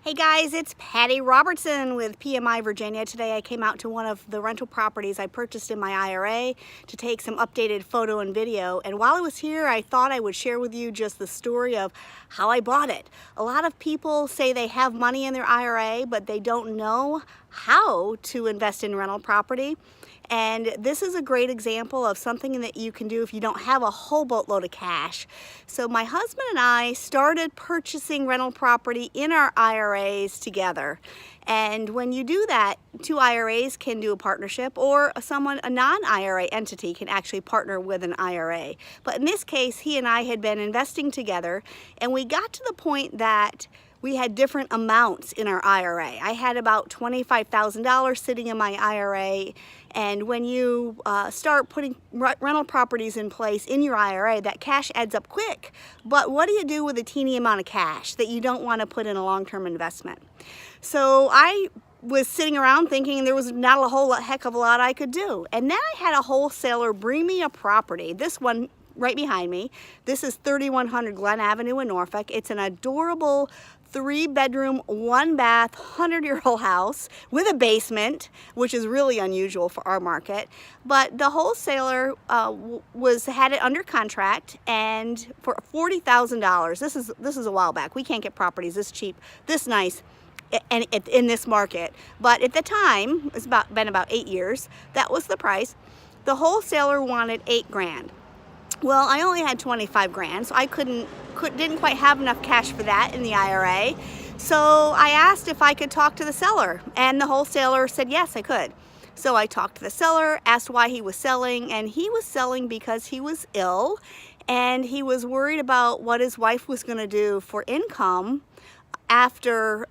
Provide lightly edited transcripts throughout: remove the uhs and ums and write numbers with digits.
Hey guys, it's Patty Robertson with PMI Virginia. Today I came out to one of the rental properties I purchased in my IRA to take some updated photo and video. And while I was here, I thought I would share with you just the story of how I bought it. A lot of people say they have money in their IRA, but they don't know how to invest in rental property. And this is a great example of something that you can do if you don't have a whole boatload of cash. So my husband and I started purchasing rental property in our IRAs together. And when you do that, two IRAs can do a partnership, or a non-IRA entity can actually partner with an IRA. But in this case, he and I had been investing together, and we got to the point that we had different amounts in our IRA. I had about $25,000 sitting in my IRA, and when you start putting rental properties in place in your IRA, that cash adds up quick. But what do you do with a teeny amount of cash that you don't want to put in a long-term investment? So I was sitting around thinking there was not a heck of a lot I could do. And then I had a wholesaler bring me a property, this one right behind me. This is 3100 Glen Avenue in Norfolk. It's an adorable 3-bedroom, 1-bath, 100-year-old house with a basement, which is really unusual for our market. But the wholesaler had it under contract, and for $40,000. This is a while back. We can't get properties this cheap, this nice, and in this market. But at the time, it's been about 8 years. That was the price. The wholesaler wanted $8 grand. Well, I only had 25 grand, so I didn't quite have enough cash for that in the IRA. So I asked if I could talk to the seller, and the wholesaler said yes, I could. So I talked to the seller, asked why he was selling, and he was selling because he was ill, and he was worried about what his wife was going to do for income after,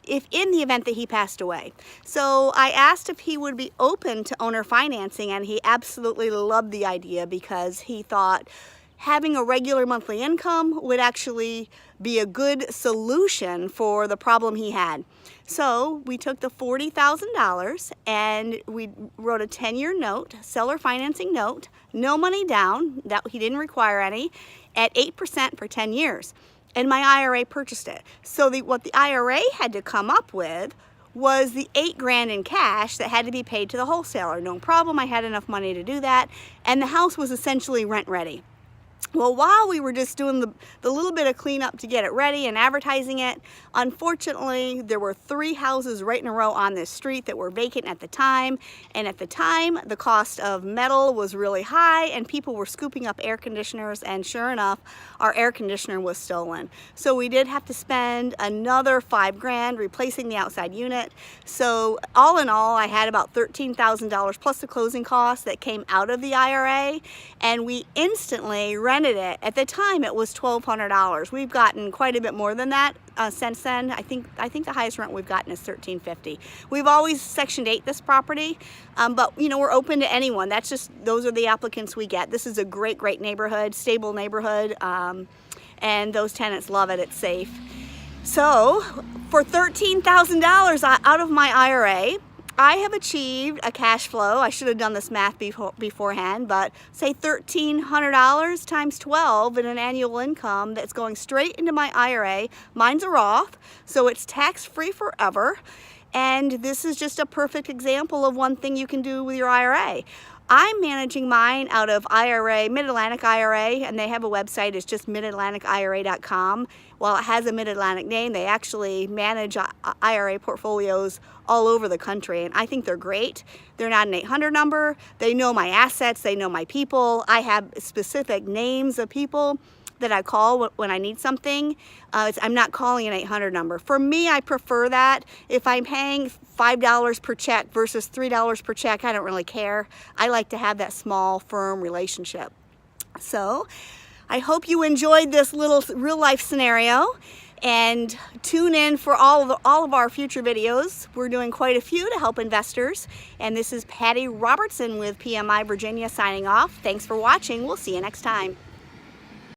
if in the event that he passed away. So I asked if he would be open to owner financing, and he absolutely loved the idea because he thought having a regular monthly income would actually be a good solution for the problem he had. So we took the $40,000 and we wrote a 10-year note, seller financing note, no money down, that he didn't require any, at 8% for 10 years. And my IRA purchased it. So what the IRA had to come up with was the $8 grand in cash that had to be paid to the wholesaler. No problem, I had enough money to do that, and the house was essentially rent ready. Well, while we were just doing the little bit of cleanup to get it ready and advertising it, unfortunately, there were 3 houses right in a row on this street that were vacant at the time. And at the time, the cost of metal was really high, and people were scooping up air conditioners, and sure enough, our air conditioner was stolen. So we did have to spend another $5 grand replacing the outside unit. So all in all, I had about $13,000 plus the closing costs that came out of the IRA, and we instantly rented it. At the time, it was $1,200. We've gotten quite a bit more than that since then. I think the highest rent we've gotten is $1,350. We've always Section 8 this property, but you know, we're open to anyone. Those are the applicants we get. This is a great neighborhood, stable neighborhood, and those tenants love it. It's safe. So for $13,000 out of my IRA, I have achieved a cash flow. I should have done this math beforehand, but say $1,300 times 12 in an annual income that's going straight into my IRA. Mine's a Roth, so it's tax-free forever. And this is just a perfect example of one thing you can do with your IRA. I'm managing mine out of IRA, Mid-Atlantic IRA, and they have a website. It's just midatlanticira.com. While it has a Mid-Atlantic name, they actually manage IRA portfolios all over the country, and I think they're great. They're not an 800 number. They know my assets. They know my people. I have specific names of people that I call when I need something. I'm not calling an 800 number. For me, I prefer that. If I'm paying $5 per check versus $3 per check, I don't really care. I like to have that small, firm relationship. So I hope you enjoyed this little real-life scenario, and tune in for all of our future videos. We're doing quite a few to help investors. And this is Patty Robertson with PMI Virginia signing off. Thanks for watching. We'll see you next time.